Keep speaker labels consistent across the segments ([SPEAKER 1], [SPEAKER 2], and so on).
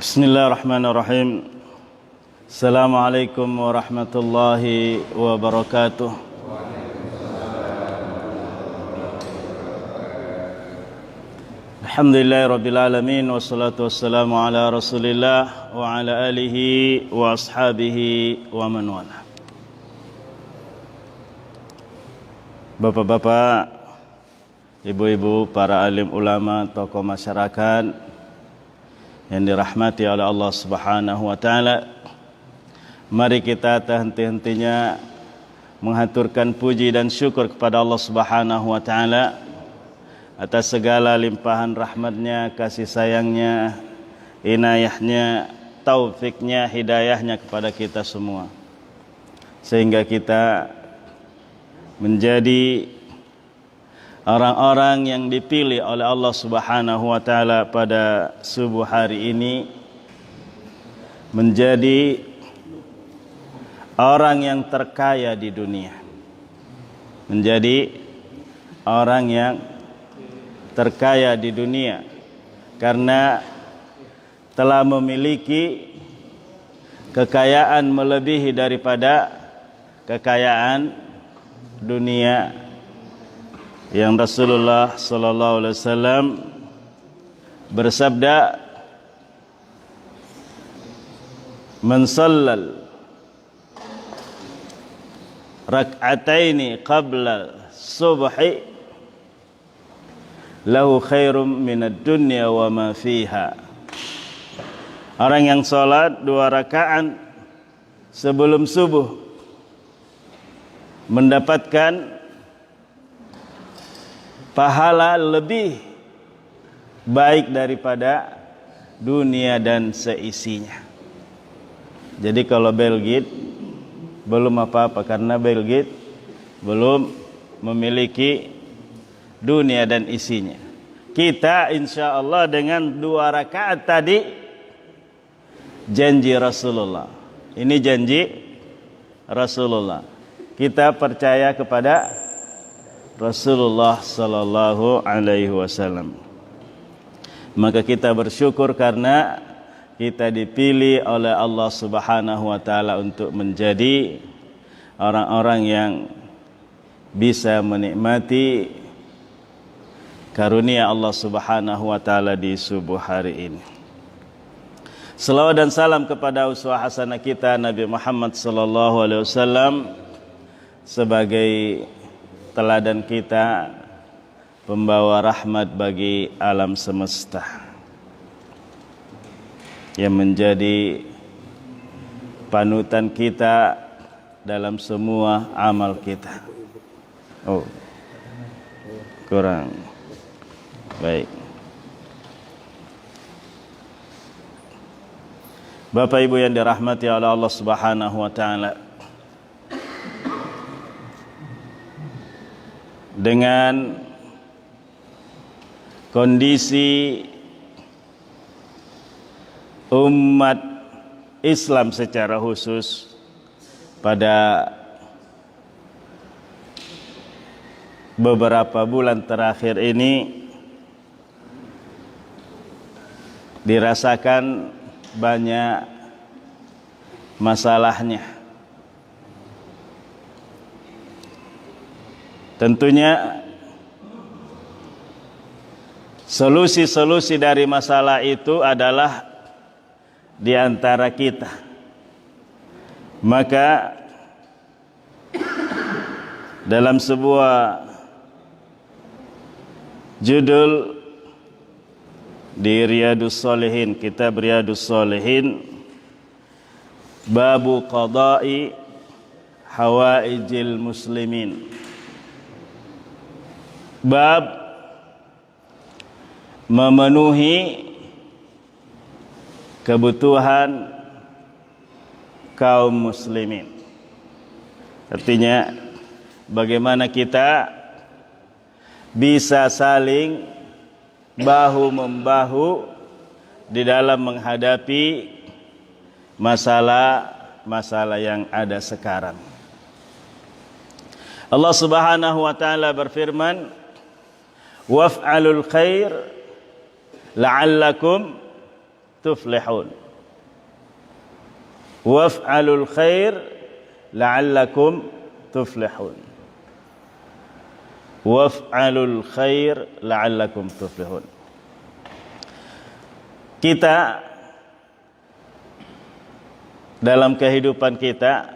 [SPEAKER 1] Bismillahirrahmanirrahim. Assalamualaikum warahmatullahi wabarakatuh. Alhamdulillahirabbil alamin wassalatu wassalamu ala Rasulillah wa ala alihi wa ashabihi wa man wala. Bapak-bapak, ibu-ibu, para alim ulama, tokoh masyarakat yang dirahmati oleh Allah Subhanahu wa taala, mari kita tak henti-hentinya menghaturkan puji dan syukur kepada Allah Subhanahu wa taala atas segala limpahan rahmatnya, kasih sayangnya, inayahnya, taufiknya, hidayahnya kepada kita semua, sehingga kita menjadi orang-orang yang dipilih oleh Allah Subhanahu wa taala pada subuh hari ini menjadi orang yang terkaya di dunia. Menjadi orang yang terkaya di dunia karena telah memiliki kekayaan melebihi daripada kekayaan dunia yang Rasulullah sallallahu alaihi wasallam bersabda, "Man shallal rak'ataini qabla subhi lahu khairum minad dunya wa ma fiha." Orang yang salat 2 rakaat sebelum subuh mendapatkan pahala lebih baik daripada dunia dan seisinya. Jadi kalau Bill Gates belum apa-apa, karena Bill Gates belum memiliki dunia dan isinya. Kita insya Allah dengan 2 rakaat tadi, janji Rasulullah. Ini janji Rasulullah. Kita percaya kepada Rasulullah sallallahu alaihi wasallam. Maka kita bersyukur karena kita dipilih oleh Allah Subhanahu wa taala untuk menjadi orang-orang yang bisa menikmati karunia Allah Subhanahu wa taala di subuh hari ini. Selawat dan salam kepada uswah hasanah kita Nabi Muhammad sallallahu alaihi wasallam sebagai teladan kita, pembawa rahmat bagi alam semesta, yang menjadi panutan kita dalam semua amal kita. Oh, kurang baik. Bapak Ibu yang dirahmati oleh Allah Subhanahu wa taala, dengan kondisi umat Islam secara khusus pada beberapa bulan terakhir ini dirasakan banyak masalahnya. Tentunya solusi-solusi dari masalah itu adalah di antara kita. Maka dalam sebuah judul di Riyadhus Shalihin, kitab Riyadhus Shalihin, Babu Qada'i Hawaijil Muslimin, bab memenuhi kebutuhan kaum muslimin. Artinya bagaimana kita bisa saling bahu-membahu di dalam menghadapi masalah-masalah yang ada sekarang. Allah Subhanahu wa taala berfirman, waf'alul khair la'allakum tuflihun. Waf'alul khair la'allakum tuflihun. Waf'alul khair la'allakum tuflihun. Kita dalam kehidupan kita,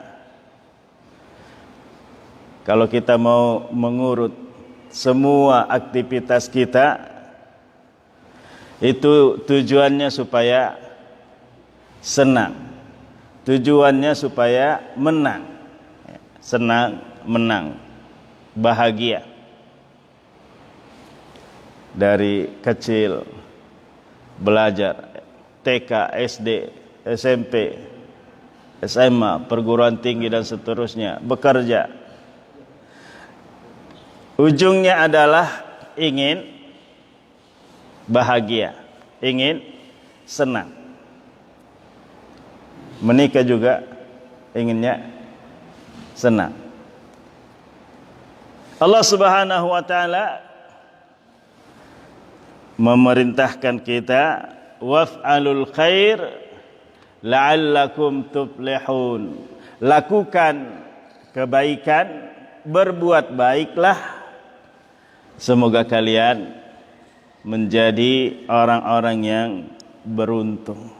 [SPEAKER 1] kalau kita mau mengurut semua aktivitas kita, itu tujuannya supaya senang, tujuannya supaya menang, senang, menang, bahagia. Dari kecil belajar TK, SD, SMP, SMA, perguruan tinggi dan seterusnya, bekerja. Ujungnya adalah ingin bahagia, ingin senang. Menikah juga inginnya senang. Allah Subhanahu wa taala memerintahkan kita, waf'alul khair la'allakum tuflihun. Lakukan kebaikan, berbuat baiklah, semoga kalian menjadi orang-orang yang beruntung.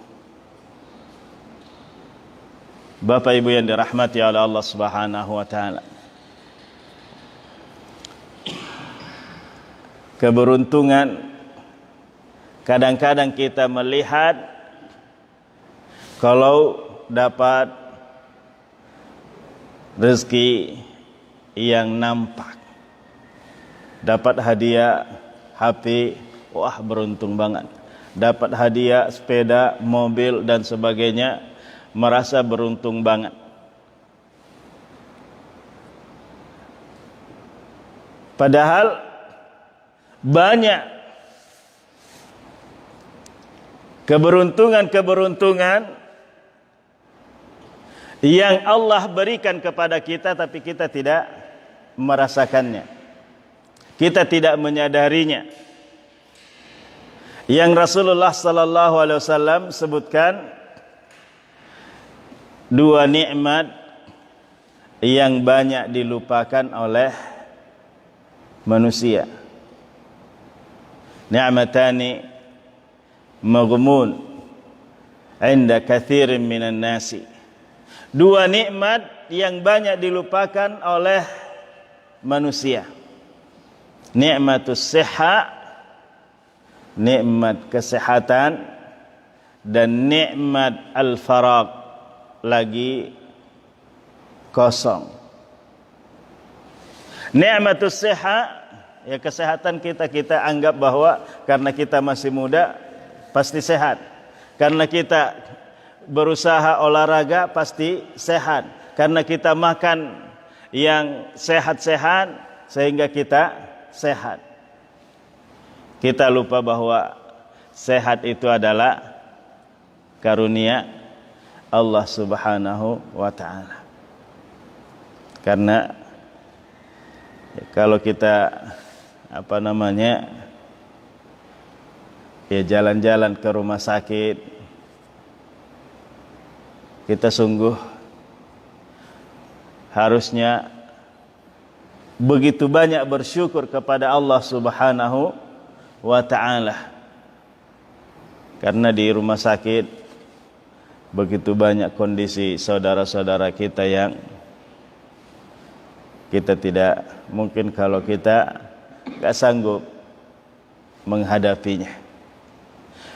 [SPEAKER 1] Bapak Ibu yang dirahmati oleh Allah Subhanahu wa taala, keberuntungan kadang-kadang kita melihat kalau dapat rezeki yang nampak, dapat hadiah HP, wah beruntung banget. Dapat hadiah sepeda, mobil dan sebagainya, merasa beruntung banget. Padahal banyak keberuntungan-keberuntungan yang Allah berikan kepada kita, tapi kita tidak merasakannya, kita tidak menyadarinya. Yang Rasulullah sallallahu alaihi wasallam sebutkan dua nikmat yang banyak dilupakan oleh manusia. Ni'matani maghmun 'inda katsirin minan nasi. Dua nikmat yang banyak dilupakan oleh manusia. Nikmatus siha, nikmat kesehatan, dan nikmat al-faraq, lagi kosong. Nikmatus siha, ya kesehatan kita anggap bahwa karena kita masih muda pasti sehat, karena kita berusaha olahraga pasti sehat, karena kita makan yang sehat-sehat sehingga kita sehat. Kita lupa bahwa sehat itu adalah karunia Allah Subhanahu wa taala. Karena kalau kita jalan-jalan ke rumah sakit, kita sungguh harusnya begitu banyak bersyukur kepada Allah Subhanahu wa ta'ala. Karena di rumah sakit begitu banyak kondisi saudara-saudara kita yang kita tidak mungkin, kalau kita gak sanggup menghadapinya.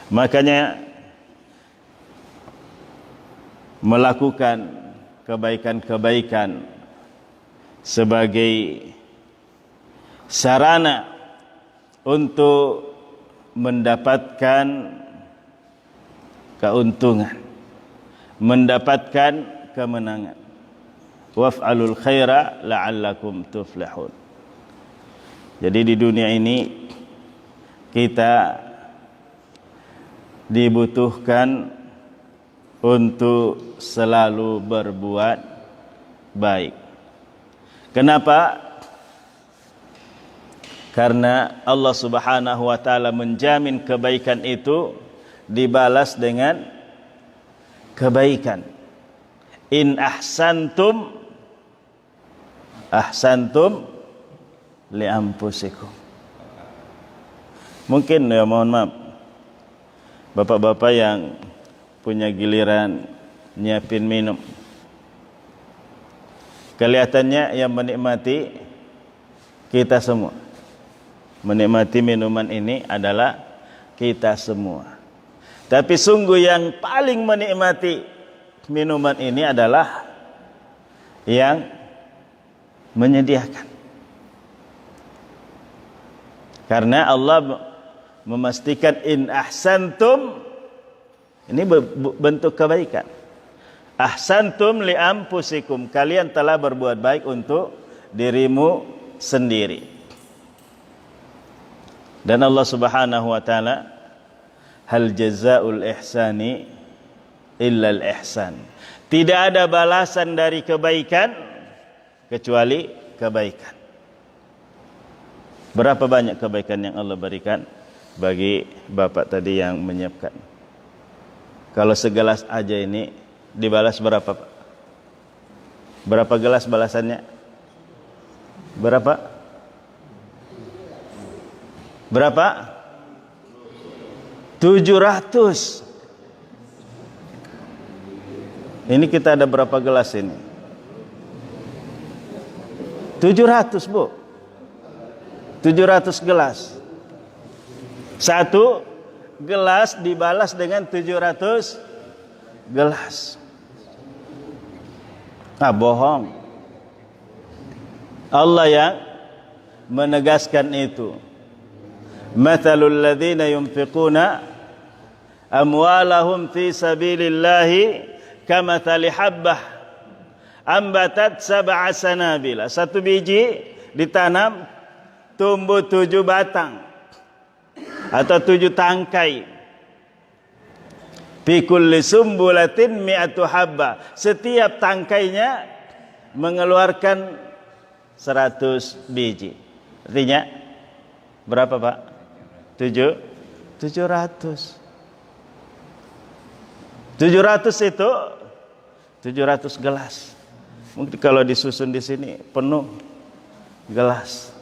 [SPEAKER 1] Makanya melakukan kebaikan-kebaikan sebagai sarana untuk mendapatkan keuntungan, mendapatkan kemenangan. Waf'alul khaira la'allakum tuflihun. Jadi di dunia ini kita dibutuhkan untuk selalu berbuat baik. Kenapa? Karena Allah Subhanahu wa taala menjamin kebaikan itu dibalas dengan kebaikan. In ahsantum li anfusikum. Mungkin ya, mohon maaf, bapak-bapak yang punya giliran nyiapin minum, kelihatannya yang menikmati kita semua. Menikmati minuman ini adalah kita semua. Tapi sungguh yang paling menikmati minuman ini adalah yang menyediakan. Karena Allah memastikan in ahsantum, ini bentuk kebaikan. Ahsantum li anfusikum, kalian telah berbuat baik untuk dirimu sendiri. Dan Allah Subhanahu wa taala, hal jazaa'ul ihsani illa al ihsan. Tidak ada balasan dari kebaikan kecuali kebaikan. Berapa banyak kebaikan yang Allah berikan bagi bapak tadi yang menyiapkan? Kalau segelas aja ini dibalas berapa, Pak? Berapa gelas balasannya? Berapa? Berapa? 700. Ini kita ada berapa gelas ini? 700, Bu. 700 gelas. Satu gelas dibalas dengan 700 gelas. Bohong. Allah yang menegaskan itu. Mathalul ladzina yunfiquna amwalahum fi sabilillahi kamathali habbah ambatat sab'a sanabila. Satu biji ditanam tumbuh 7 batang atau 7 tangkai. Fi kulli sumbulatin mi'atu habba. Setiap tangkainya mengeluarkan 100 biji. Artinya berapa, Pak? 700. 700 itu 700 gelas. Mungkin kalau disusun di sini penuh gelas.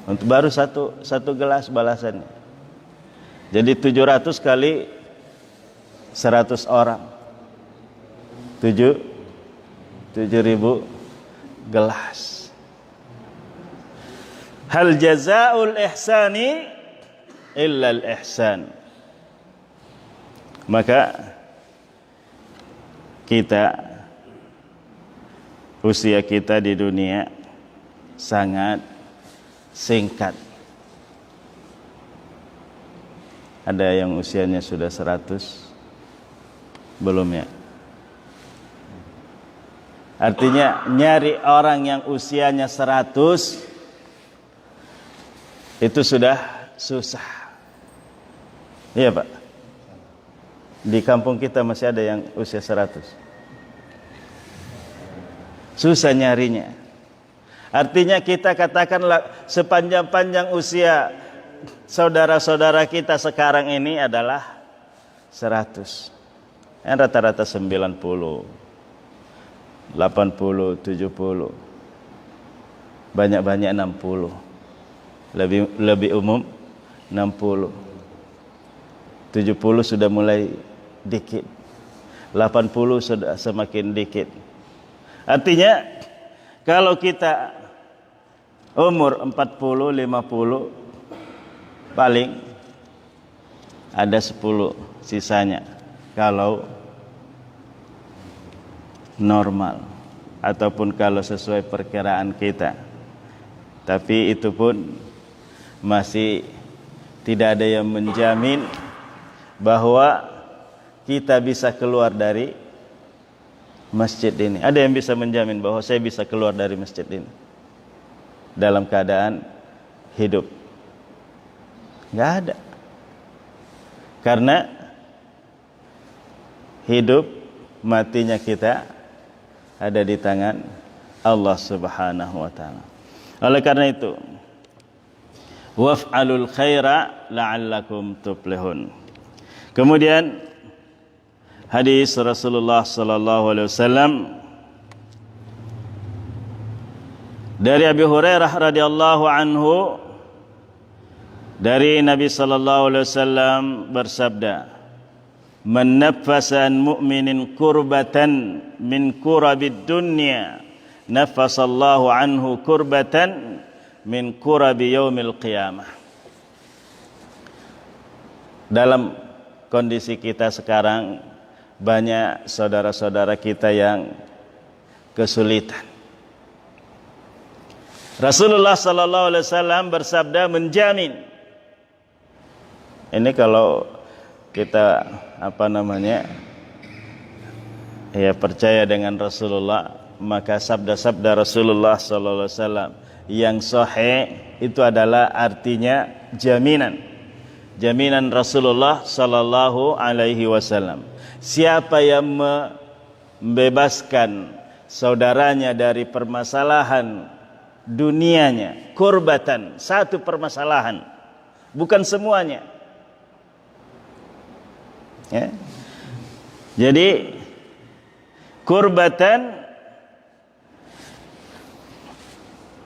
[SPEAKER 1] Untuk baru satu gelas balasannya. Jadi 700 kali 100 orang. 7.000 gelas. Hal jazaa'ul ihsani illa al ihsan. Maka usia kita di dunia sangat singkat. Ada yang usianya sudah 100? Belum ya? Artinya nyari orang yang usianya 100 itu sudah susah. Iya, Pak. Di kampung kita masih ada yang usia 100. Susah nyarinya. Artinya kita katakanlah sepanjang-panjang usia saudara-saudara kita sekarang ini adalah 100. Rata-rata 90, 80, 70. Banyak-banyak 60. Lebih umum 60. 70 sudah mulai dikit. 80 sudah semakin dikit. Artinya kalau kita umur 40, 50 paling ada 10 sisanya kalau normal ataupun kalau sesuai perkiraan kita. Tapi itu pun masih tidak ada yang menjamin bahwa kita bisa keluar dari masjid ini. Ada yang bisa menjamin bahwa saya bisa keluar dari masjid ini dalam keadaan hidup? Nggak ada. Karena hidup matinya kita ada di tangan Allah Subhanahu wa taala. Oleh karena itu, waf'alul khaira la'allakum tuflihun. Kemudian hadis Rasulullah sallallahu alaihi wasallam dari Abi Hurairah radhiyallahu anhu, dari Nabi sallallahu alaihi wasallam bersabda, "Man naffasa an mu'minin kurbatan min kurabid dunya, naffasallahu anhu kurbatan min kurabi yaumil qiyamah." Dalam kondisi kita sekarang, banyak saudara-saudara kita yang kesulitan. Rasulullah sallallahu alaihi wasallam bersabda, menjamin. Ini kalau kita percaya dengan Rasulullah, maka sabda-sabda Rasulullah sallallahu alaihi wasallam yang sahih itu adalah artinya jaminan. Jaminan Rasulullah sallallahu alaihi wasallam. Siapa yang membebaskan saudaranya dari permasalahan dunianya, kurbatan, satu permasalahan, bukan semuanya. Ya. Jadi kurbatan,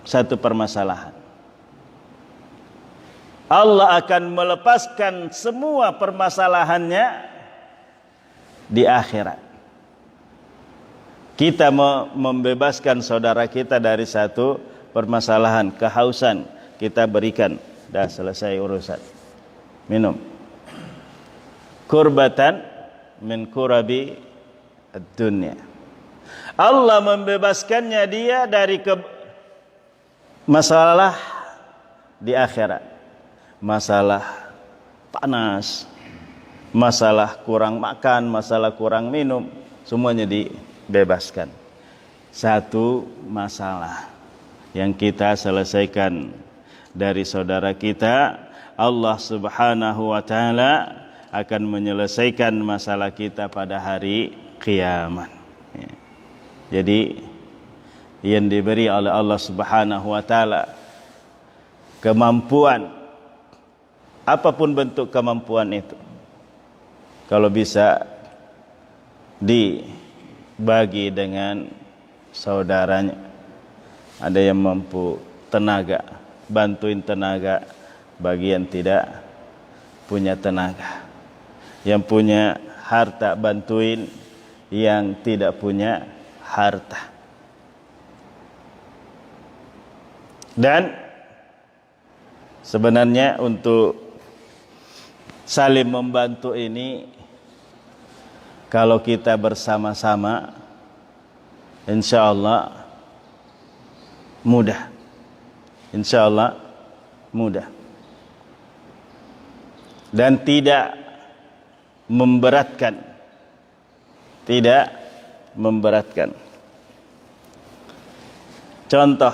[SPEAKER 1] satu permasalahan, Allah akan melepaskan semua permasalahannya di akhirat. Kita membebaskan saudara kita dari satu permasalahan, kehausan, kita berikan, dah selesai urusan, minum. Kurbatan min kurabi dunia. Allah membebaskannya dia dari masalah di akhirat. Masalah panas, masalah kurang makan, masalah kurang minum, semuanya dibebaskan. Satu masalah yang kita selesaikan dari saudara kita, Allah Subhanahu wa taala akan menyelesaikan masalah kita pada hari kiamat. Jadi yang diberi oleh Allah Subhanahu wa taala kemampuan, apapun bentuk kemampuan itu, kalau bisa dibagi dengan saudaranya. Ada yang mampu tenaga, bantuin tenaga bagi yang tidak punya tenaga. Yang punya harta, bantuin yang tidak punya harta. Dan sebenarnya untuk saling membantu ini, kalau kita bersama-sama, insya Allah mudah. Insya Allah mudah. Dan tidak memberatkan. Tidak memberatkan. Contoh,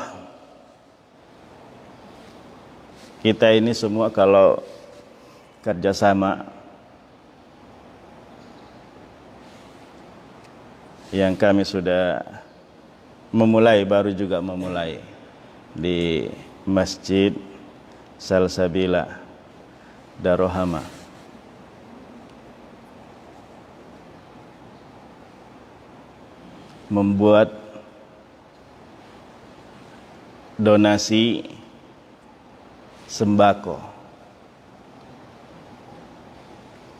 [SPEAKER 1] kita ini semua kalau kerjasama, yang kami sudah memulai, baru juga memulai di Masjid Salsabila Darohama. Membuat donasi sembako.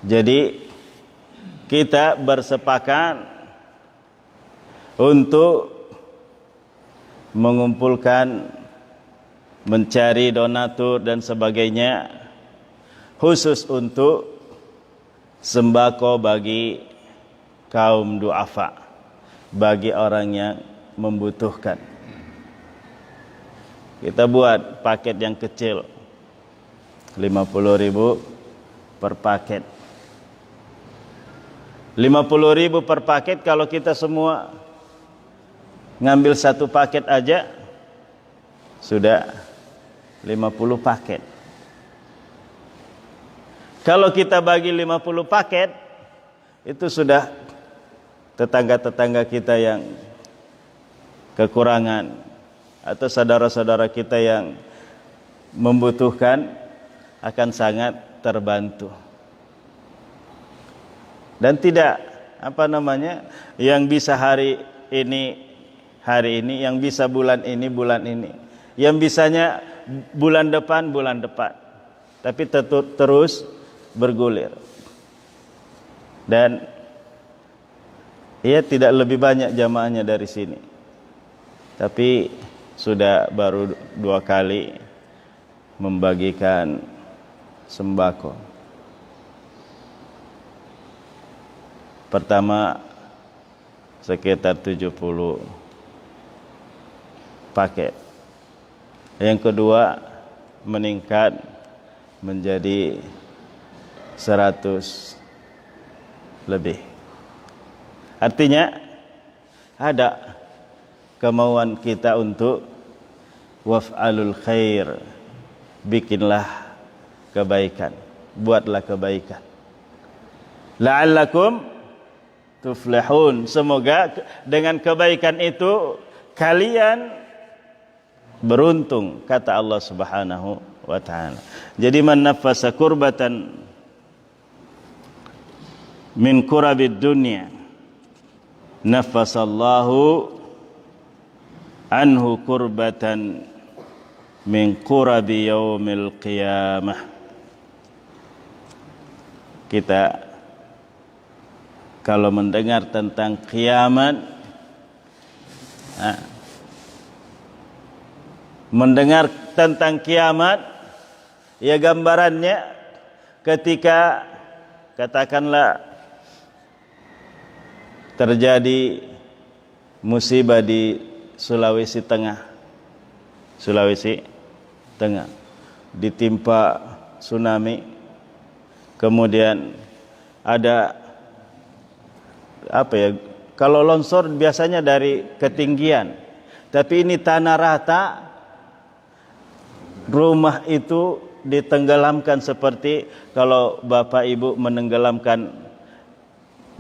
[SPEAKER 1] Jadi kita bersepakat untuk mengumpulkan, mencari donatur dan sebagainya, khusus untuk sembako bagi kaum duafa, bagi orang yang membutuhkan. Kita buat paket yang kecil, 50.000 per paket. 50.000 per paket, kalau kita semua ngambil satu paket aja sudah 50 paket. Kalau kita bagi 50 paket, itu sudah tetangga-tetangga kita yang kekurangan atau saudara-saudara kita yang membutuhkan akan sangat terbantu. Dan tidak yang bisa hari ini, yang bisa bulan ini, yang bisanya bulan depan, tapi terus bergulir. Dan ia tidak lebih banyak jamaahnya dari sini, tapi sudah baru 2 kali membagikan sembako. Pertama sekitar 70 paket. Yang kedua meningkat menjadi 100 lebih. Artinya ada kemauan kita untuk waf'alul khair, bikinlah kebaikan, buatlah kebaikan. La'allakum tuflihun, semoga dengan kebaikan itu kalian beruntung, kata Allah Subhanahu wa taala. Jadi man nafasa kurbatan min kurabid dunya nafasallahu anhu kurbatan min kurabi yaumil qiyamah. Kita kalau mendengar tentang kiamat, mendengar tentang kiamat, ya gambarannya ketika katakanlah terjadi musibah di Sulawesi Tengah, ditimpa tsunami, kemudian ada kalau longsor biasanya dari ketinggian, tapi ini tanah rata, rumah itu ditenggelamkan seperti kalau Bapak Ibu menenggelamkan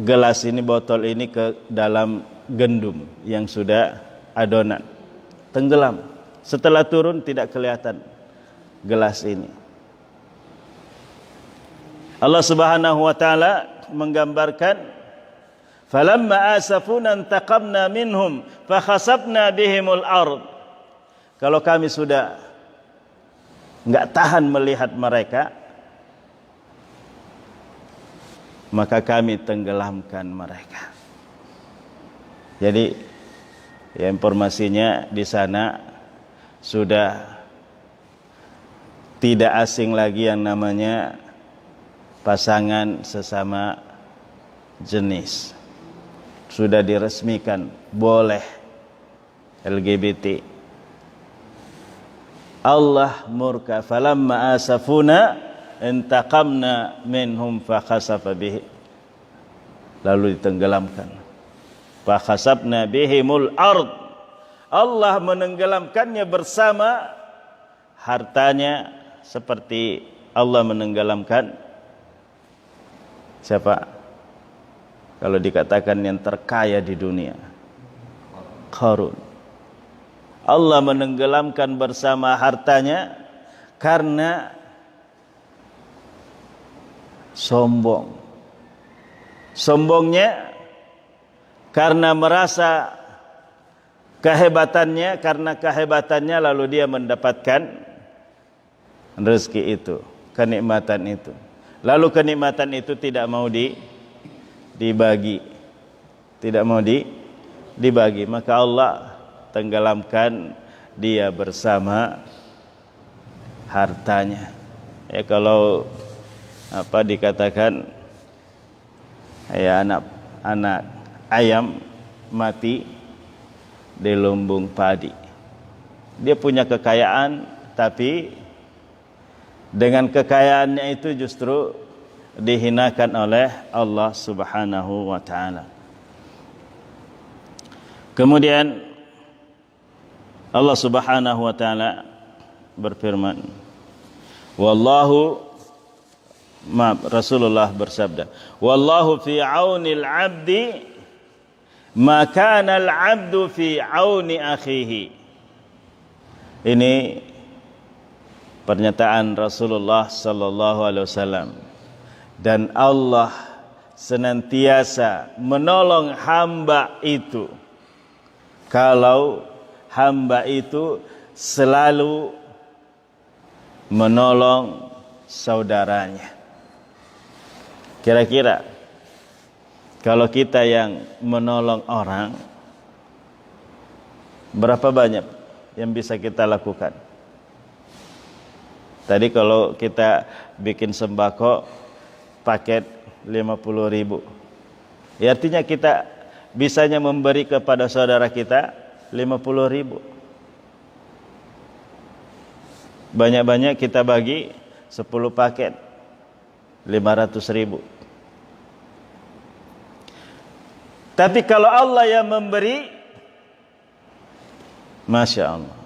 [SPEAKER 1] gelas ini, botol ini ke dalam gendum yang sudah adonan, tenggelam. Setelah turun tidak kelihatan gelas ini. Allah Subhanahu wa taala menggambarkan, falamma asafuna intaqamna minhum fakhasabna bihimul ard. Kalau kami sudah enggak tahan melihat mereka, maka kami tenggelamkan mereka. Jadi ya, informasinya di sana sudah tidak asing lagi yang namanya pasangan sesama jenis. Sudah diresmikan boleh LGBT. Allah murka, falamma asafuna intaqamna minhum fakhasafa bihi, lalu ditenggelamkan. Fakhasabna bihimul ard, Allah menenggelamkannya bersama hartanya, seperti Allah menenggelamkan siapa? Kalau dikatakan yang terkaya di dunia, Qarun. Allah menenggelamkan bersama hartanya karena sombong. Sombongnya karena merasa kehebatannya, karena kehebatannya lalu dia mendapatkan rezeki itu, kenikmatan itu. Lalu kenikmatan itu tidak mau dibagi, tidak mau dibagi, maka Allah tenggelamkan dia bersama hartanya. Ya, kalau dikatakan ya anak ayam mati di lumbung padi, dia punya kekayaan, tapi dengan kekayaannya itu justru dihinakan oleh Allah Subhanahu wa taala. Kemudian Allah Subhanahu wa taala berfirman, Rasulullah bersabda, wallahu fi aunil 'abdi ma kana al-'abdu fi auni akhihi. Ini pernyataan Rasulullah sallallahu alaihi wasallam. Dan Allah senantiasa menolong hamba itu kalau hamba itu selalu menolong saudaranya. Kira-kira kalau kita yang menolong orang, berapa banyak yang bisa kita lakukan? Tadi kalau kita bikin sembako paket 50.000, ya artinya kita bisanya memberi kepada saudara kita 50.000. Banyak-banyak kita bagi 10 paket 500.000. Tapi kalau Allah yang memberi, Masya Allah,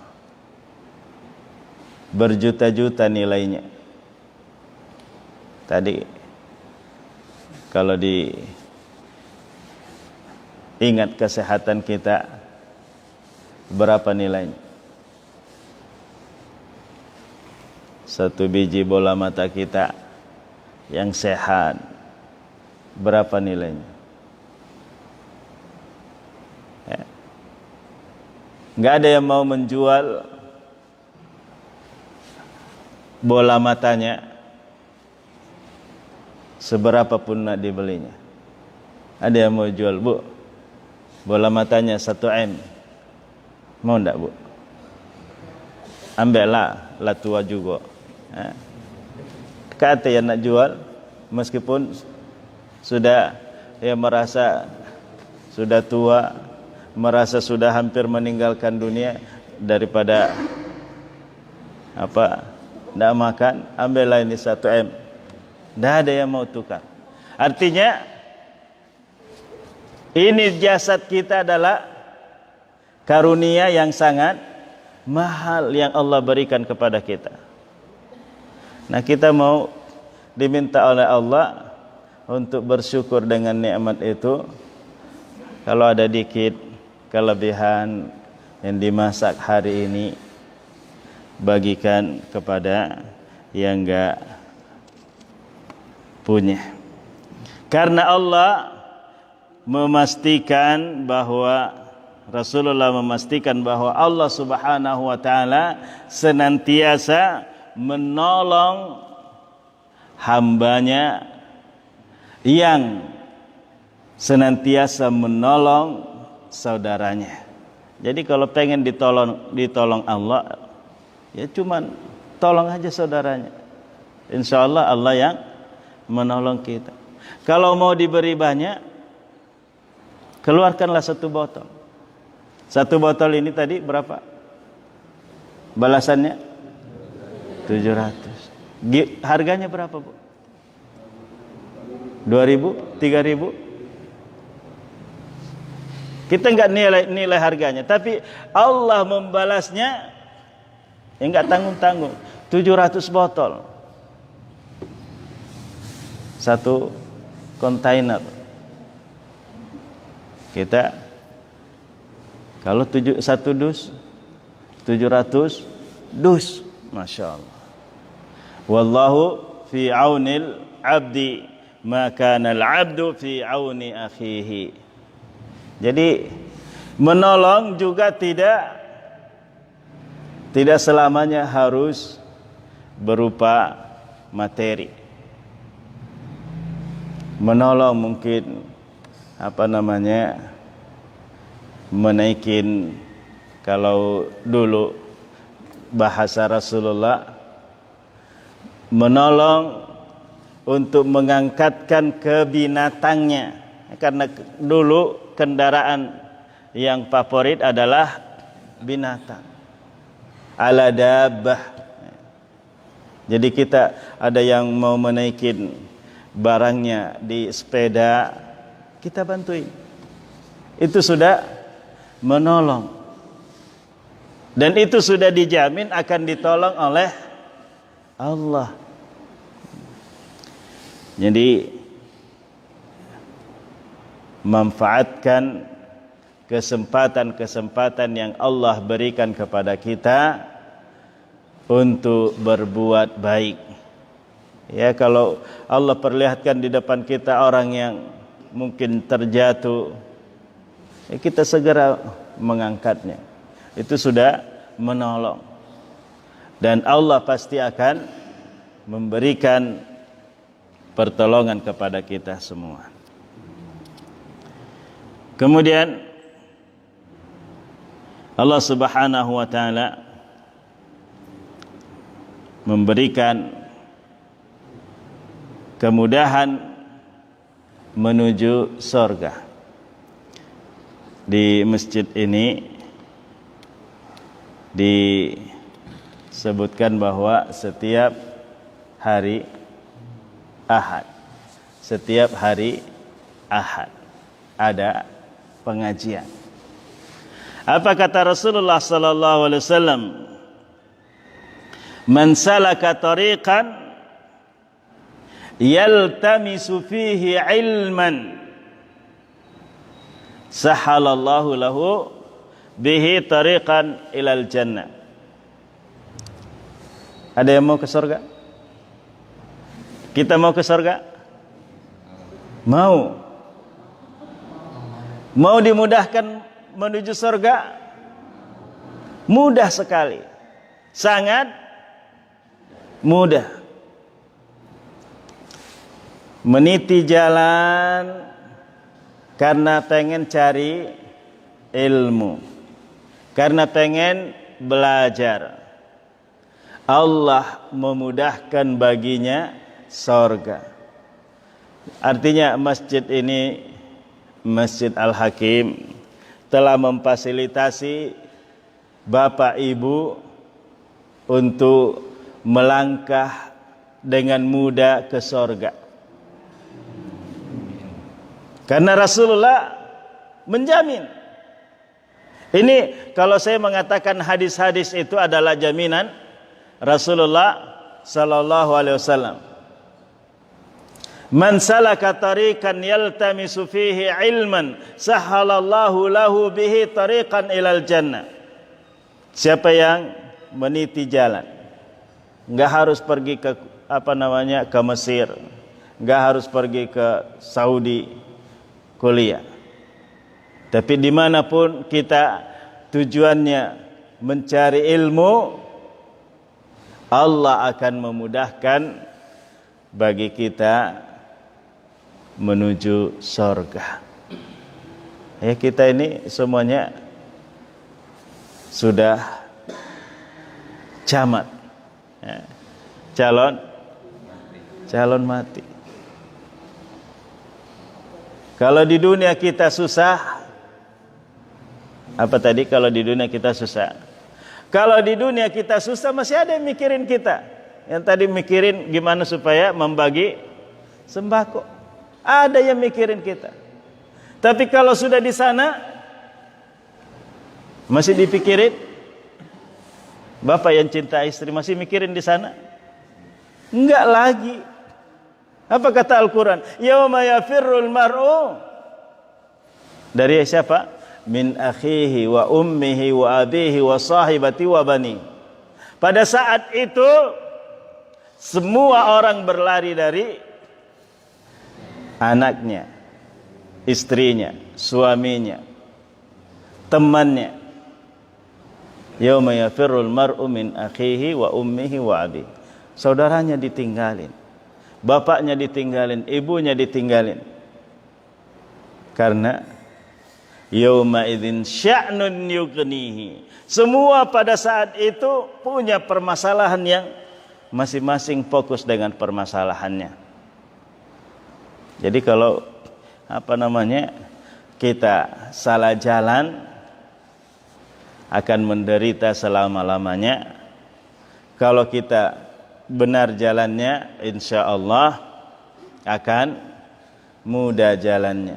[SPEAKER 1] berjuta-juta nilainya. Tadi kalau diingat kesehatan kita, berapa nilainya? 1 biji bola mata kita yang sehat, berapa nilainya? Enggak ada yang mau menjual bola matanya seberapa pun nak dibelinya. Ada yang mau jual, Bu, bola matanya 1 M, mau enggak, Bu? Ambillah, lah tua juga. Kata yang nak jual, meskipun sudah merasa sudah tua, merasa sudah hampir meninggalkan dunia, daripada tidak makan, ambillah ini 1 M. Tidak ada yang mau tukar. Artinya ini jasad kita adalah karunia yang sangat mahal yang Allah berikan kepada kita. Nah, kita mau diminta oleh Allah untuk bersyukur dengan nikmat itu. Kalau ada dikit kelebihan yang dimasak hari ini, bagikan kepada yang enggak punya. Karena Allah memastikan bahwa Rasulullah memastikan bahwa Allah Subhanahu wa taala senantiasa menolong hambanya yang senantiasa menolong saudaranya. Jadi kalau pengen ditolong Allah, ya cuman tolong aja saudaranya. Insya Allah Allah yang menolong kita. Kalau mau diberi banyak, keluarkanlah 1 botol. 1 botol ini tadi berapa? Balasannya 700. Harganya berapa, Bu? 2.000, 3.000? Kita enggak nilai harganya, tapi Allah membalasnya enggak tanggung-tanggung. 700 botol. 1 kontainer. Kita kalau 1 dus 700 dus, Masya Allah. Wallahu fi aunil abdi ma kana al-abdu fi auni akhihi. Jadi menolong juga tidak selamanya harus berupa materi. Menolong mungkin menaikin, kalau dulu bahasa Rasulullah, menolong untuk mengangkatkan ke binatangnya. Karena dulu kendaraan yang favorit adalah binatang, ala dabbah. Jadi kita ada yang mau menaikin barangnya di sepeda, kita bantuin. Itu sudah menolong, dan itu sudah dijamin akan ditolong oleh Allah. Jadi manfaatkan kesempatan-kesempatan yang Allah berikan kepada kita untuk berbuat baik. Ya, kalau Allah perlihatkan di depan kita orang yang mungkin terjatuh, ya kita segera mengangkatnya. Itu sudah menolong. Dan Allah pasti akan memberikan pertolongan kepada kita semua. Kemudian Allah Subhanahu wa taala memberikan kemudahan menuju surga. Di masjid ini disebutkan bahwa setiap hari Ahad ada pengajian. Apa kata Rasulullah sallallahu alaihi wasallam? Man salaka tariqan yaltamisu fihi ilman sahalallahu lahu bihi tariqan ilal jannah. Ada yang mau ke surga? Kita mau ke surga? Mau dimudahkan menuju surga? Mudah sekali, sangat mudah. Meniti jalan karena pengen cari ilmu, karena pengen belajar, Allah memudahkan baginya surga. Artinya masjid ini, Masjid Al-Hakim, telah memfasilitasi Bapak Ibu untuk melangkah dengan mudah ke surga. Karena Rasulullah menjamin. Ini kalau saya mengatakan hadis-hadis itu adalah jaminan Rasulullah sallallahu alaihi wasallam. Man salaka tariqan yaltamisu fihi ilman sahalallahu lahu bihi tariqan ilal jannah. Siapa yang meniti jalan, enggak harus pergi ke ke Mesir, enggak harus pergi ke Saudi kuliah. Tapi dimanapun kita tujuannya mencari ilmu, Allah akan memudahkan bagi kita menuju surga. Ya, kita ini semuanya sudah camat, ya, calon mati. Kalau di dunia kita susah, apa tadi? Kalau di dunia kita susah, kalau di dunia kita susah masih ada yang mikirin kita. Yang tadi mikirin gimana supaya membagi sembako, ada yang mikirin kita. Tapi kalau sudah di sana masih dipikirin. Bapak yang cinta istri masih mikirin di sana? Enggak lagi. Apa kata Al-Quran? Yauma yafirrul mar'u. Dari siapa? Min akhihi wa ummihi wa abihi wa sahibati wa bani. Pada saat itu semua orang berlari dari anaknya, istrinya, suaminya, temannya. Yauma yafirrul mar'u min akhihi wa ummihi wa abihi. Saudaranya ditinggalin, bapaknya ditinggalin, ibunya ditinggalin. Karena yauma idzin sya'nun yughnihi. Semua pada saat itu punya permasalahan yang masing-masing fokus dengan permasalahannya. Jadi kalau kita salah jalan akan menderita selama-lamanya. Kalau kita benar jalannya, insya Allah akan mudah jalannya.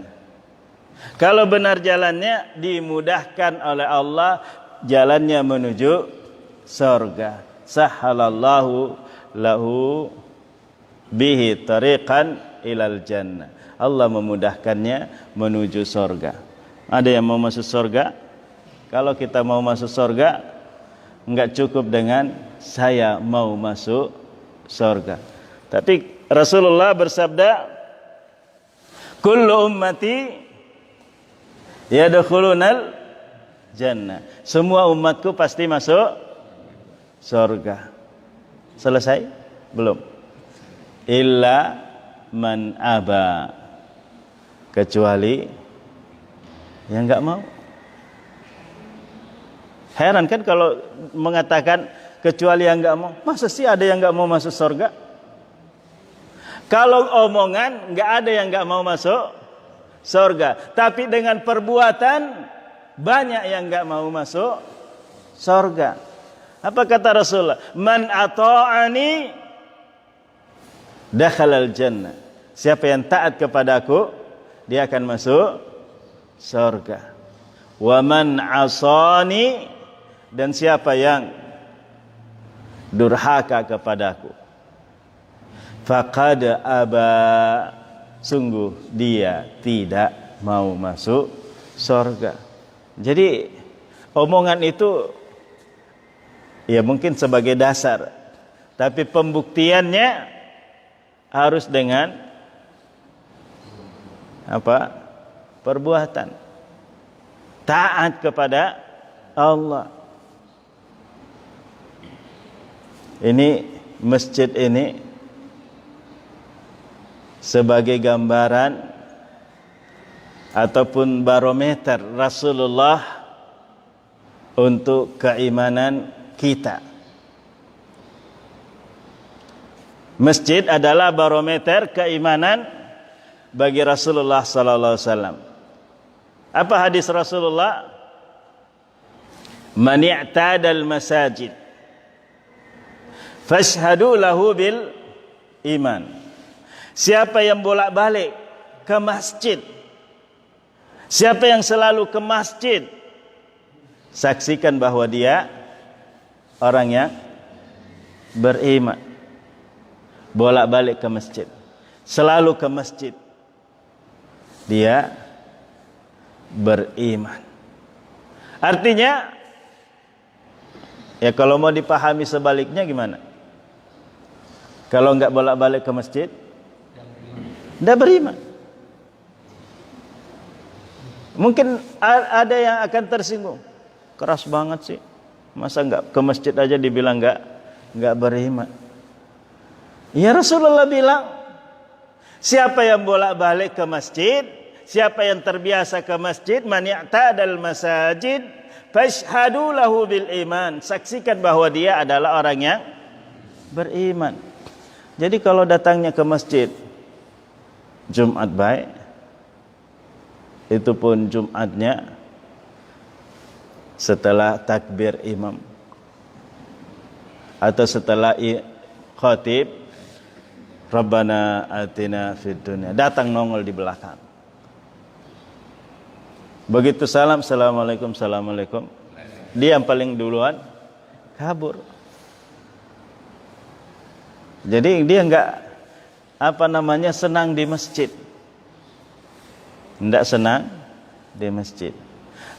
[SPEAKER 1] Kalau benar jalannya, dimudahkan oleh Allah jalannya menuju surga. Sahalallahu lahu bihi tariqan ilal jannah. Allah memudahkannya menuju surga. Ada yang mau masuk surga? Kalau kita mau masuk surga, enggak cukup dengan saya mau masuk surga. Tapi Rasulullah bersabda, kullu ummati yadkhulunal jannah. Semua umatku pasti masuk surga. Selesai? Belum. Illa man aba, kecuali yang enggak mau. Heran kan kalau mengatakan kecuali yang enggak mau. Masa sih ada yang enggak mau masuk surga? Kalau omongan enggak ada yang enggak mau masuk surga, tapi dengan perbuatan banyak yang enggak mau masuk surga. Apa kata Rasulullah? Man ata'ani dakhalal jannah. Siapa yang taat kepadaku, dia akan masuk surga. Wa man asani, dan siapa yang durhaka kepadaku, faqad aba, sungguh dia tidak mau masuk surga. Jadi omongan itu ya mungkin sebagai dasar, tapi pembuktiannya harus dengan apa? Perbuatan. Taat kepada Allah. Ini masjid ini sebagai gambaran ataupun barometer Rasulullah untuk keimanan kita. Masjid adalah barometer keimanan bagi Rasulullah sallallahu alaihi wasallam. Apa hadis Rasulullah? Man i'tadal masajid fashhadu lahu bil iman. Siapa yang bolak-balik ke masjid, siapa yang selalu ke masjid, saksikan bahwa dia orang yang beriman. Bolak-balik ke masjid, selalu ke masjid, dia beriman. Artinya, ya kalau mau dipahami sebaliknya gimana? Kalau enggak bolak-balik ke masjid, tidak beriman. Mungkin ada yang akan tersinggung. Keras banget sih. Masa enggak ke masjid aja dibilang enggak beriman. Ya Rasulullah bilang, siapa yang bolak-balik ke masjid, siapa yang terbiasa ke masjid, man ya'tadal masajid fashhadu lahu bil iman. Saksikan bahwa dia adalah orang yang beriman. Jadi kalau datangnya ke masjid Jumat baik, itu pun Jumatnya setelah takbir imam atau setelah khatib Rabbana atina fid dunya, datang nongol di belakang. Begitu salam, assalamualaikum, assalamualaikum, dia yang paling duluan kabur. Jadi dia enggak senang di masjid. Tidak senang di masjid.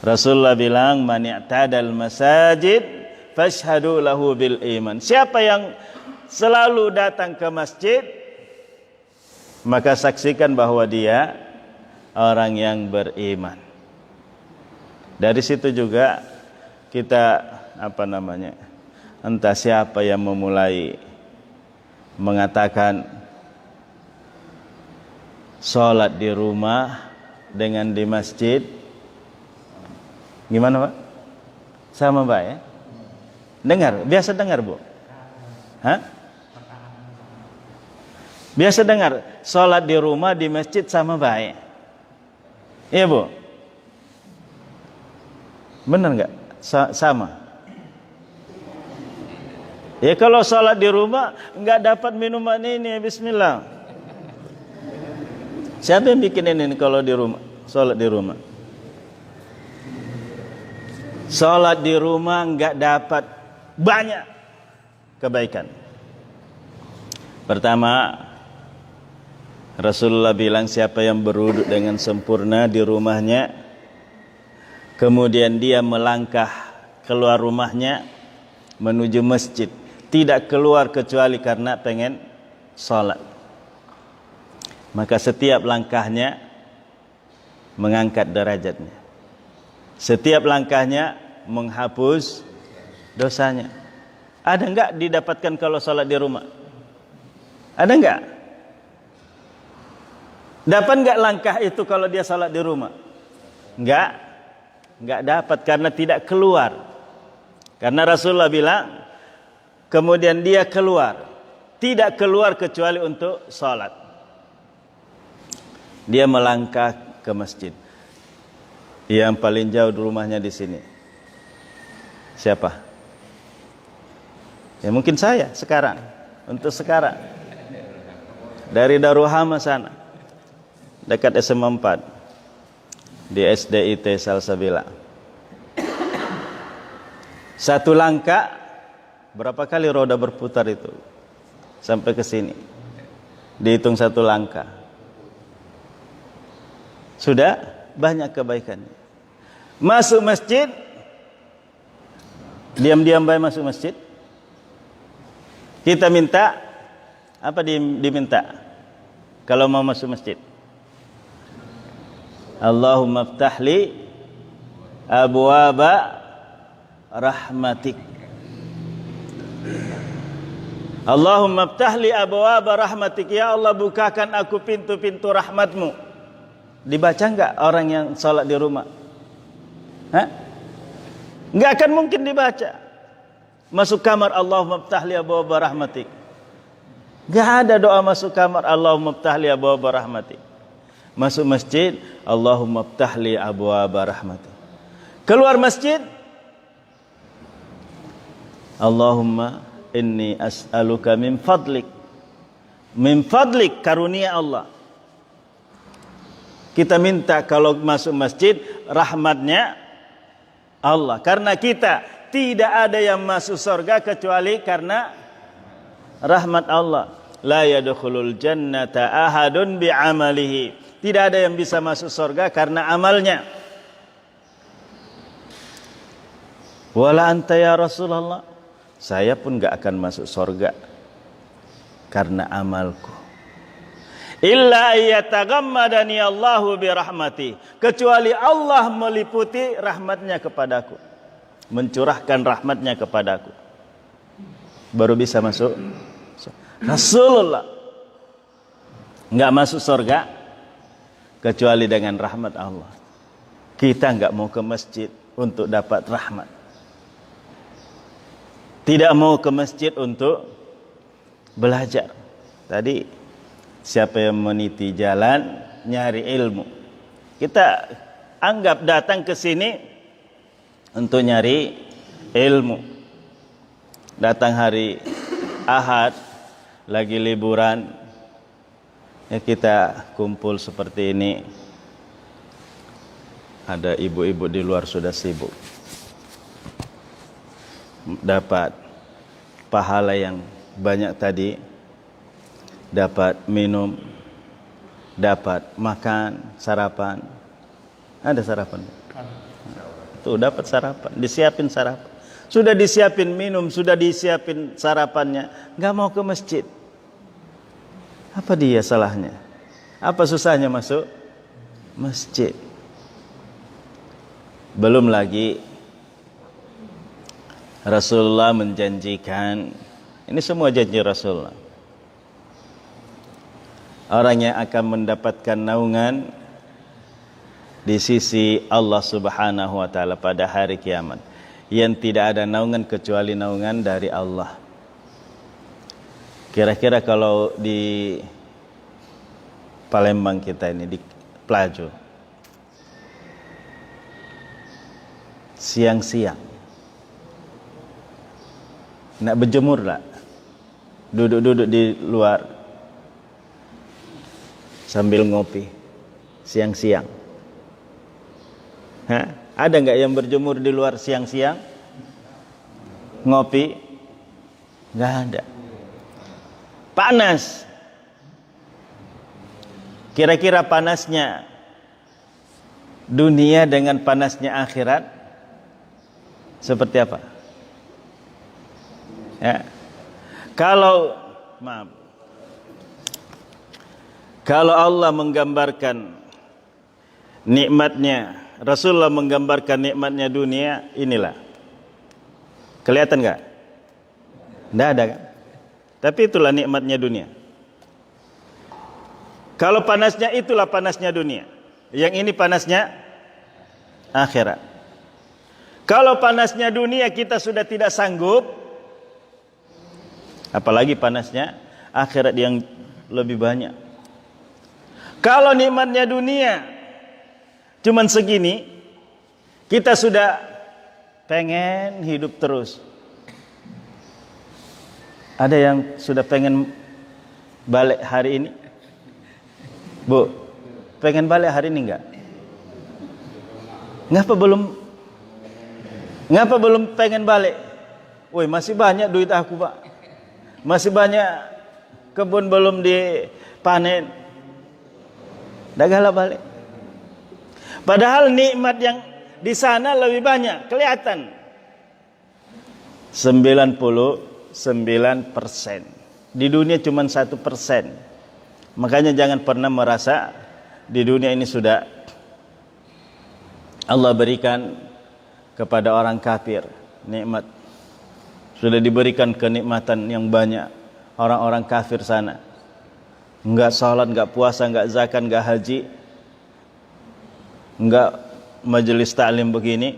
[SPEAKER 1] Rasulullah bilang, man i'tadal masajid fashhadu lahu bil iman. Siapa yang selalu datang ke masjid, maka saksikan bahwa dia orang yang beriman. Dari situ juga kita entah siapa yang memulai mengatakan sholat di rumah dengan di masjid gimana Pak? Sama Pak ya? Biasa dengar Bu? Hah? Biasa dengar sholat di rumah di masjid sama baik. Iya Bu? Benar nggak? Sama. Ya kalau sholat di rumah nggak dapat minuman ini, Bismillah. Siapa yang bikin ini kalau di rumah? Sholat di rumah. Sholat di rumah nggak dapat banyak kebaikan. Pertama, Rasulullah bilang siapa yang berwudu dengan sempurna di rumahnya, kemudian dia melangkah keluar rumahnya menuju masjid, tidak keluar kecuali karena pengen salat. Maka setiap langkahnya mengangkat derajatnya. Setiap langkahnya menghapus dosanya. Ada enggak didapatkan kalau salat di rumah? Ada enggak? Dapat enggak langkah itu kalau dia salat di rumah? Enggak dapat karena tidak keluar. Karena Rasulullah bilang, kemudian dia keluar, tidak keluar kecuali untuk salat. Dia melangkah ke masjid. Yang paling jauh rumahnya di sini. Siapa? Ya mungkin saya sekarang. Untuk sekarang. Dari Daruhama sana. Dekat SMA 4. Di SDIT Salsabila. Satu langkah, berapa kali roda berputar itu? Sampai ke sini. Dihitung satu langkah. Sudah banyak kebaikannya. Masuk masjid, diam-diam baik masuk masjid. Kita minta, apa diminta? Kalau mau masuk masjid. Allahumma ftahli abwaba rahmatik. Allahumma ftahli abwaba rahmatik. Ya Allah, bukakan aku pintu-pintu rahmatmu. Dibaca enggak orang yang sholat di rumah? Enggak akan mungkin dibaca. Masuk kamar, Allahumma ftahli abwaba rahmatik. Enggak ada doa masuk kamar, Allahumma ftahli abwaba rahmatik. Masuk masjid, Allahumma ftahli abwaba rahmatik. Keluar masjid, Allahumma inni as'aluka min fadlik. Min fadlik, karunia Allah. Kita minta kalau masuk masjid rahmatnya Allah. Karena kita tidak ada yang masuk surga kecuali karena rahmat Allah. La yadkhulul jannata ahadun bi'amalihi. Tidak ada yang bisa masuk surga karena amalnya. Wala anta ya Rasulullah. Saya pun enggak akan masuk surga karena amalku. Illa ayyatagammadani Allahu birahmati. Kecuali Allah meliputi rahmatnya kepadaku. Mencurahkan rahmatnya kepadaku. Baru bisa masuk. Rasulullah enggak masuk surga kecuali dengan rahmat Allah. Kita enggak mau ke masjid untuk dapat rahmat. Tidak mau ke masjid untuk belajar. Tadi siapa yang meniti jalan nyari ilmu. Kita anggap datang ke sini untuk nyari ilmu. Datang hari Ahad lagi liburan, ya kita kumpul seperti ini. Ada ibu-ibu di luar sudah sibuk. Dapat pahala yang banyak tadi. Dapat minum, dapat makan, sarapan. Ada sarapan? Tuh dapat sarapan, disiapin sarapan. Sudah disiapin minum, sudah disiapin sarapannya, nggak mau ke masjid. Apa dia salahnya? Apa susahnya masuk masjid? Belum lagi Rasulullah menjanjikan, ini semua janji Rasulullah. Orang yang akan mendapatkan naungan di sisi Allah Subhanahu wa taala pada hari kiamat, yang tidak ada naungan kecuali naungan dari Allah. Kira-kira kalau di Palembang kita ini, di Plajo, siang-siang nak berjemur lah, duduk-duduk di luar sambil ngopi siang-siang. Ada nggak yang berjemur di luar siang-siang ngopi? Nggak ada. Panas. Kira-kira panasnya dunia dengan panasnya akhirat seperti apa? Ya. Kalau Kalau Allah menggambarkan nikmatnya, Rasulullah menggambarkan nikmatnya dunia, inilah. Kelihatan enggak? Enggak ada kan? Tapi itulah nikmatnya dunia. Kalau panasnya, itulah panasnya dunia. Yang ini panasnya akhirat. Kalau panasnya dunia kita sudah tidak sanggup, apalagi panasnya akhirat yang lebih banyak. Kalau nikmatnya dunia cuman segini, kita sudah pengen hidup terus. Ada yang sudah pengen balik hari ini? Bu, pengen balik hari ini enggak? Ngapa belum pengen balik? Woi, masih banyak duit aku, Pak. Masih banyak kebun belum dipanen. Dagalah balik. Padahal nikmat yang di sana lebih banyak, kelihatan. 99%. Di dunia cuma 1%. Makanya jangan pernah merasa di dunia ini sudah Allah berikan kepada orang kafir nikmat. Sudah diberikan kenikmatan yang banyak. Orang-orang kafir sana enggak salat, enggak puasa, enggak zakat, enggak haji, enggak majelis taklim begini,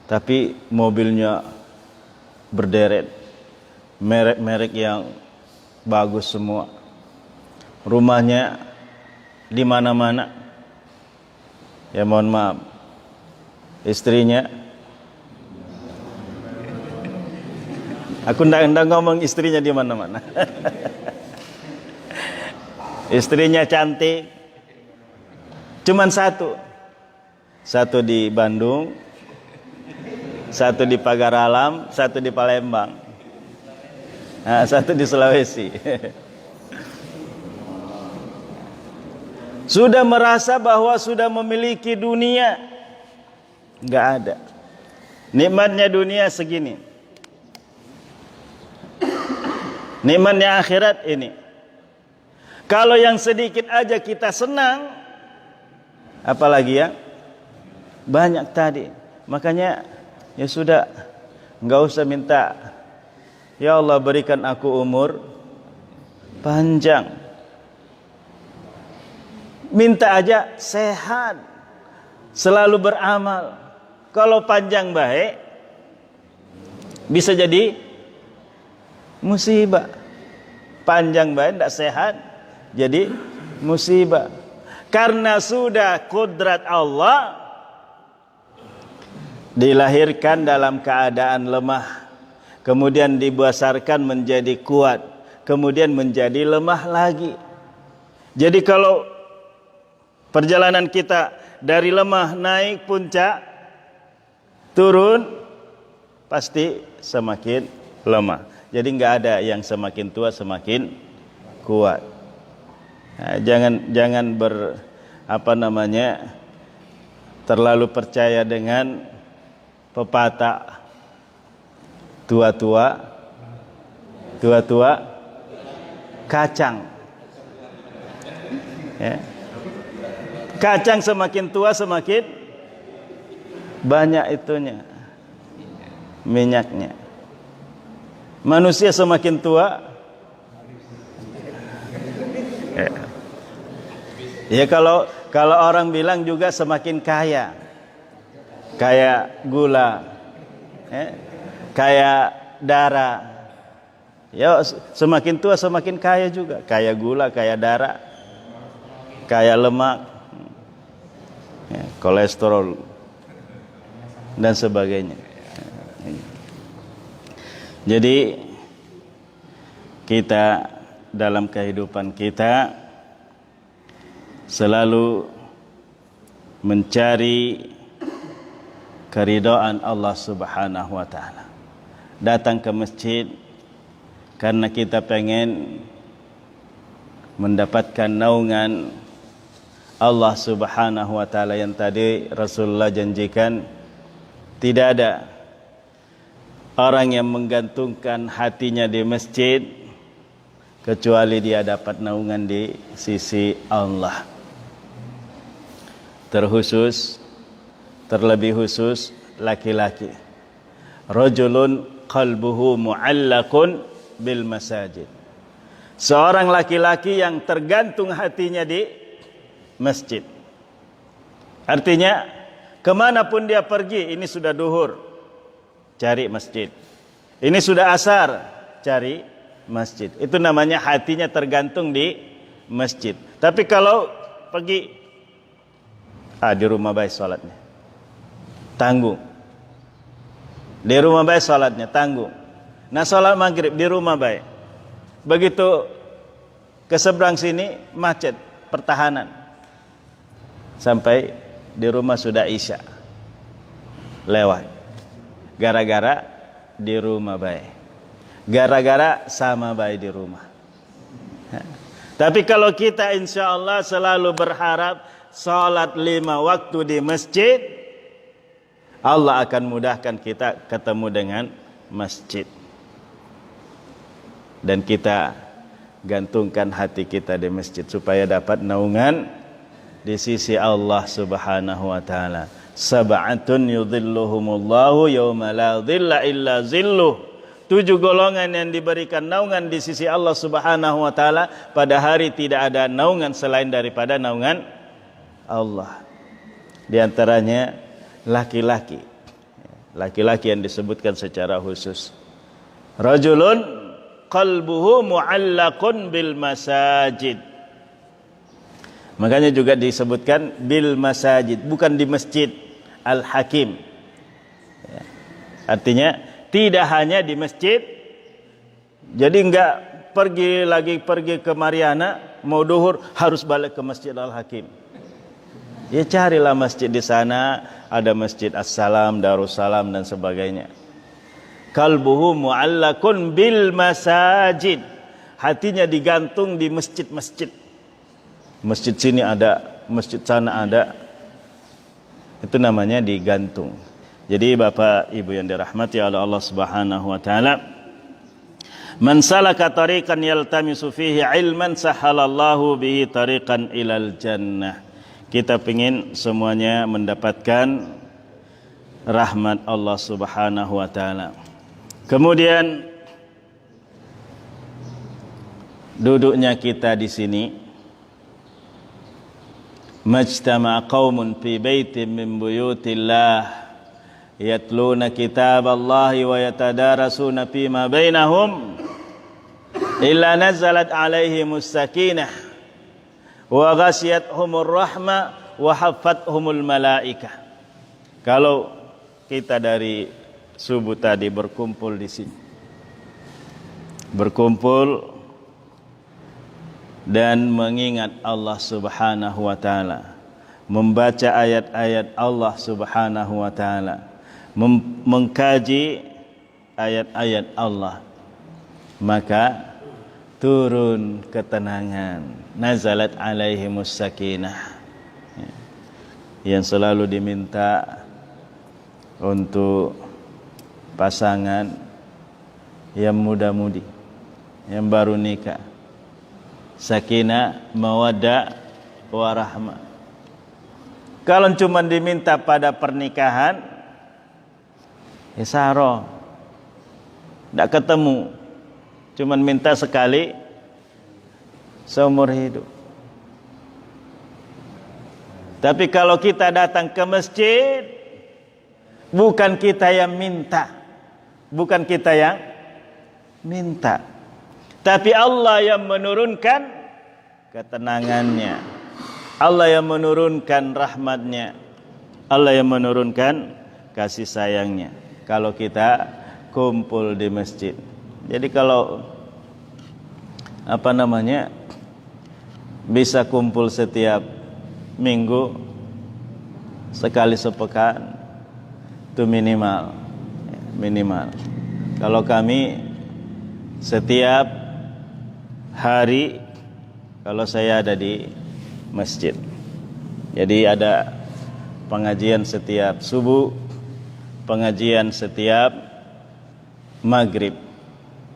[SPEAKER 1] tapi mobilnya berderet, merek-merek yang bagus semua, rumahnya di mana-mana. Ya mohon maaf, istrinya, aku ndak ngomong istrinya di mana-mana. Istrinya cantik, cuman satu di Bandung, satu di Pagar Alam, satu di Palembang, nah, satu di Sulawesi. Sudah merasa bahwa sudah memiliki dunia, enggak ada. Nikmatnya dunia segini, nikmatnya akhirat ini. Kalau yang sedikit aja kita senang, apalagi ya banyak tadi. Makanya ya sudah, enggak usah minta, ya Allah berikan aku umur panjang. Minta aja sehat, selalu beramal. Kalau panjang baik, bisa jadi musibah. Panjang baik tidak sehat, jadi musibah. Karena sudah kudrat Allah, dilahirkan dalam keadaan lemah, kemudian dibesarkan menjadi kuat, kemudian menjadi lemah lagi. Jadi kalau perjalanan kita dari lemah naik puncak, turun pasti semakin lemah. Jadi enggak ada yang semakin tua semakin kuat. Nah, jangan terlalu percaya dengan pepatah tua-tua kacang. Ya. Kacang semakin tua semakin banyak itunya, minyaknya. Manusia semakin tua, ya kalau orang bilang juga semakin kaya, kayak gula, kayak darah. Ya semakin tua semakin kaya juga, kayak gula, kayak darah, kayak lemak, kolesterol dan sebagainya. Jadi kita dalam kehidupan kita selalu mencari keridhaan Allah Subhanahu wa taala. Datang ke masjid karena kita pengen mendapatkan naungan Allah Subhanahu wa taala yang tadi Rasulullah janjikan. Tidak ada orang yang menggantungkan hatinya di masjid kecuali dia dapat naungan di sisi Allah. Terlebih khusus laki-laki. Rajulun qalbuhu mu'allaqun bil masajid. Seorang laki-laki yang tergantung hatinya di masjid. Artinya kemanapun dia pergi, ini sudah duhur, cari masjid. Ini sudah asar, cari masjid. Itu namanya hatinya tergantung di masjid. Tapi kalau pergi, di rumah baik sholatnya, tanggung. Di rumah baik sholatnya, tanggung. Nah, sholat maghrib di rumah baik. Begitu ke seberang sini, macet, pertahanan. Sampai di rumah sudah isya, lewat. Gara-gara di rumah baik, gara-gara sama baik di rumah. Tapi kalau kita insya Allah selalu berharap salat 5 waktu di masjid, Allah akan mudahkan kita ketemu dengan masjid. Dan kita gantungkan hati kita di masjid supaya dapat naungan di sisi Allah Subhanahu wa taala. Sab'atun yudhilluhumullahu yauma la dhilla illa zilluh. 7 golongan yang diberikan naungan di sisi Allah Subhanahu wa taala pada hari tidak ada naungan selain daripada naungan Allah. Di antaranya laki-laki. Laki-laki yang disebutkan secara khusus. Rajulun qalbuhu mu'allaqun bil masajid. Makanya juga disebutkan bil masajid, bukan di masjid. Al-Hakim. Ya. Artinya tidak hanya di masjid. Jadi enggak pergi ke Mariana, mau duhur harus balik ke Masjid Al-Hakim. Ya carilah masjid di sana, ada Masjid As-Salam, Darussalam dan sebagainya. Qalbuhu mu'allakun bil masajid. Hatinya digantung di masjid-masjid. Masjid sini ada, masjid sana ada. Itu namanya digantung. Jadi Bapak Ibu yang dirahmati oleh Allah Subhanahu wa taala, man salaka tariqan yaltamisu fihi ilman sahalallahu bihi tariqan ilal jannah. Kita ingin semuanya mendapatkan rahmat Allah Subhanahu wa taala. Kemudian duduknya kita di sini, majtama'a qaumun fi baitin min buyutillah yatluna kitaballahi wa yatadarasuna fima bainahum illa nazalat alaihimus sakinah wa ghasyiyatuhumur rahmah wa haffathumul malaikah. Kalau kita dari subuh tadi berkumpul di sini, berkumpul dan mengingat Allah Subhanahu wa taala, membaca ayat-ayat Allah Subhanahu wa taala, mengkaji ayat-ayat Allah, maka turun ketenangan, nazalat alaihimus sakinah, yang selalu diminta untuk pasangan yang muda-mudi, yang baru nikah. Sakinah, mawaddah, warahmah. Kalau cuma diminta pada pernikahan, ya saro, tidak ketemu. Cuma minta sekali seumur hidup. Tapi kalau kita datang ke masjid, bukan kita yang minta, bukan kita yang minta, tapi Allah yang menurunkan ketenangannya, Allah yang menurunkan rahmatnya, Allah yang menurunkan kasih sayangnya kalau kita kumpul di masjid. Jadi kalau bisa kumpul setiap minggu, sekali sepekan, itu minimal. Kalau kami setiap hari, kalau saya ada di masjid, jadi ada pengajian setiap subuh, pengajian setiap maghrib.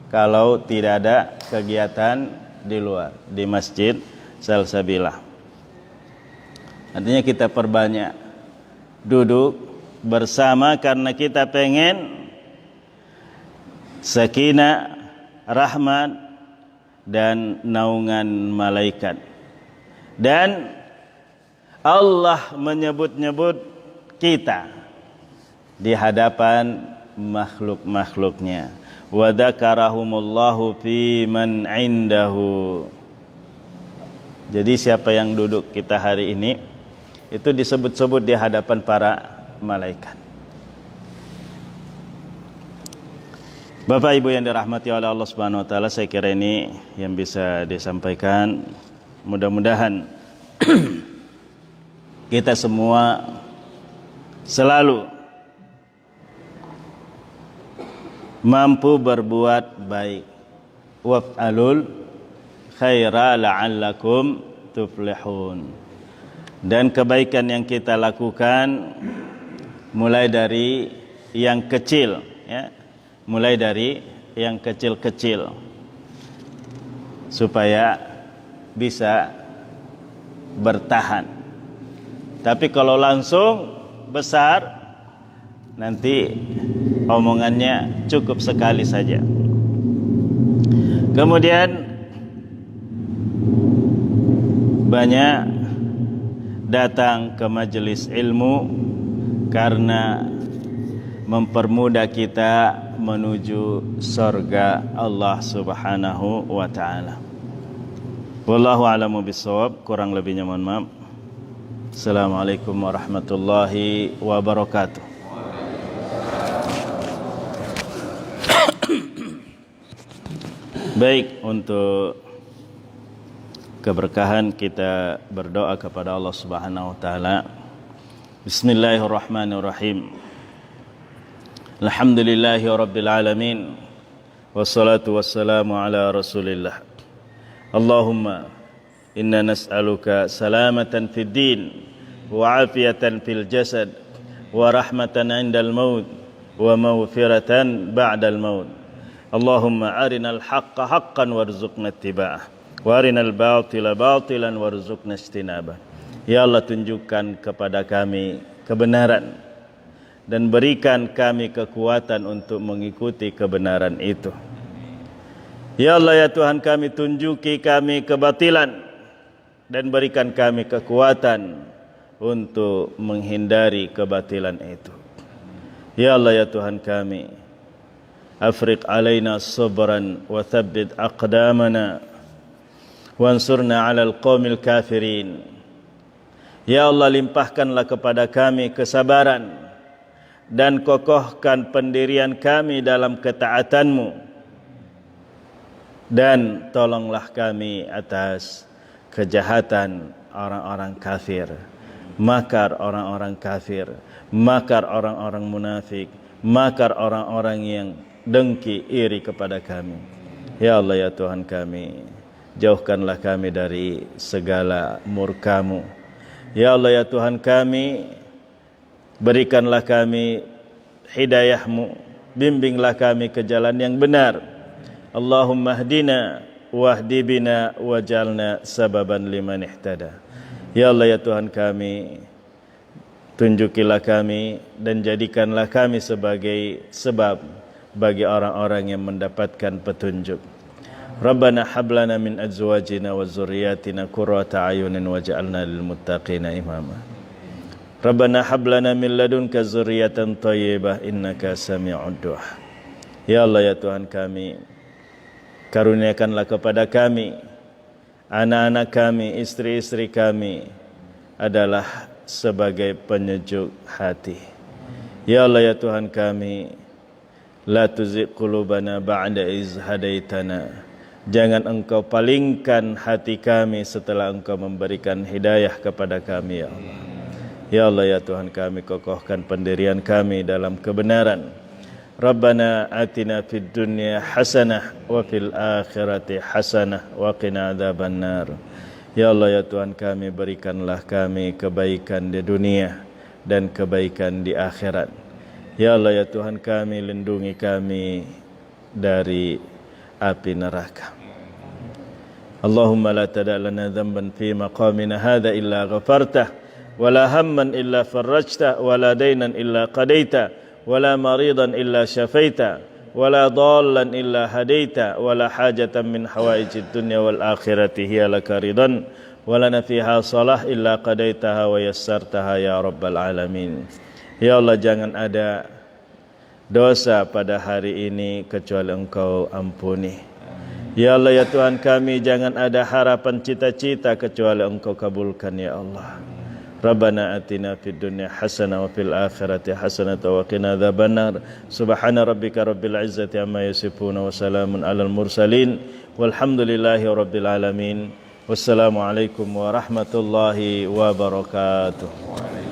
[SPEAKER 1] Kalau tidak ada kegiatan di luar, di Masjid Salsabilah. Artinya kita perbanyak duduk bersama karena kita pengen sakinah, rahmat dan naungan malaikat. Dan Allah menyebut-nyebut kita di hadapan makhluk-makhluknya. Wa dzakarahumullahu fi man indahu. Jadi siapa yang duduk kita hari ini itu disebut-sebut di hadapan para malaikat. Bapak Ibu yang dirahmati oleh Allah Subhanahu wa taala, saya kira ini yang bisa disampaikan. Mudah-mudahan kita semua selalu mampu berbuat baik. Waf'alul khaira la'allakum tuflihun. Dan kebaikan yang kita lakukan mulai dari yang kecil, ya, mulai dari yang kecil-kecil supaya bisa bertahan. Tapi kalau langsung besar, nanti omongannya cukup sekali saja. Kemudian banyak datang ke majelis ilmu karena mempermudah kita menuju surga Allah Subhanahu wa taala. Wallahu a'lamu bissawab. Kurang lebihnya mohon maaf. Assalamualaikum warahmatullahi wabarakatuh. Baik, untuk keberkahan kita berdoa kepada Allah Subhanahu wa taala. Bismillahirrahmanirrahim. Alhamdulillahirabbil alamin. Wassalatu wassalamu ala Rasulillah. Allahumma inna nas'aluka salamatan fid din wa afiyatan fil jasad wa rahmatan 'indal maut wa maghfiratan ba'dal maut. Allahumma arinal haqqa haqqan warzuqna ittiba'ah wa arinal batila batilan warzuqna ijtinabah. Ya Allah, tunjukkan kepada kami kebenaran dan berikan kami kekuatan untuk mengikuti kebenaran itu. Ya Allah, ya Tuhan kami, tunjuki kami kebatilan dan berikan kami kekuatan untuk menghindari kebatilan itu. Ya Allah, ya Tuhan kami, afriq alaina sabran wa thabbit aqdamana wansurna 'alal qaumil kafirin. Ya Allah, limpahkanlah kepada kami kesabaran dan kokohkan pendirian kami dalam ketaatan-Mu, dan tolonglah kami atas kejahatan orang-orang kafir, makar orang-orang kafir, makar orang-orang munafik, makar orang-orang yang dengki iri kepada kami. Ya Allah, ya Tuhan kami, jauhkanlah kami dari segala murka-Mu. Ya Allah, ya Tuhan kami, berikanlah kami hidayah-Mu, bimbinglah kami ke jalan yang benar. Allahumma hdina wahdi bina wajalna sababan liman ihtada. Ya Allah, ya Tuhan kami, tunjukilah kami dan jadikanlah kami sebagai sebab bagi orang-orang yang mendapatkan petunjuk. Rabbana hablana min azwajina wa zurriyatina qurrata ayunin waj'alna lil muttaqina imama. Rabbana hablana min ladunka zurriyatan thayyibah innaka sami'ud du'a. Ya Allah, ya Tuhan kami, karuniakanlah kepada kami, anak-anak kami, istri-istri kami adalah sebagai penyejuk hati. Ya Allah, ya Tuhan kami, la tuzigh qulubana ba'da iz hadaitana. Jangan Engkau palingkan hati kami setelah Engkau memberikan hidayah kepada kami, ya Allah. Ya Allah, ya Tuhan kami, kokohkan pendirian kami dalam kebenaran. Rabbana atina fid dunya hasanah wa fil akhirati hasanah wa qina adzabannar. Ya Allah, ya Tuhan kami, berikanlah kami kebaikan di dunia dan kebaikan di akhirat. Ya Allah, ya Tuhan kami, lindungi kami dari api neraka. Allahumma la tada' lana dhanban fi maqamina hadha illa ghafartah, wa la hamman illa farajtah, wa la daynan illa qadaita, wa la maridan illa syafaita, wa la dhallan illa hadaita, wa la hajatan min hawaijid dunya wal akhirati hiya laka ridan, wa lana fiha salah illa qadaitaha wa yassartaha ya rabbal alamin. Ya Allah, jangan ada dosa pada hari ini kecuali Engkau ampuni. Ya Allah, ya Tuhan kami, jangan ada harapan cita-cita kecuali Engkau kabulkan ya Allah. Rabbana atina fid dunya hasanah wa fil akhirati hasanah wa qina adzabannar. Subhana rabbika rabbil izzati amma yasifun wa salamun alal mursalin walhamdulillahi rabbil alamin. Wassalamualaikum warahmatullahi wabarakatuh.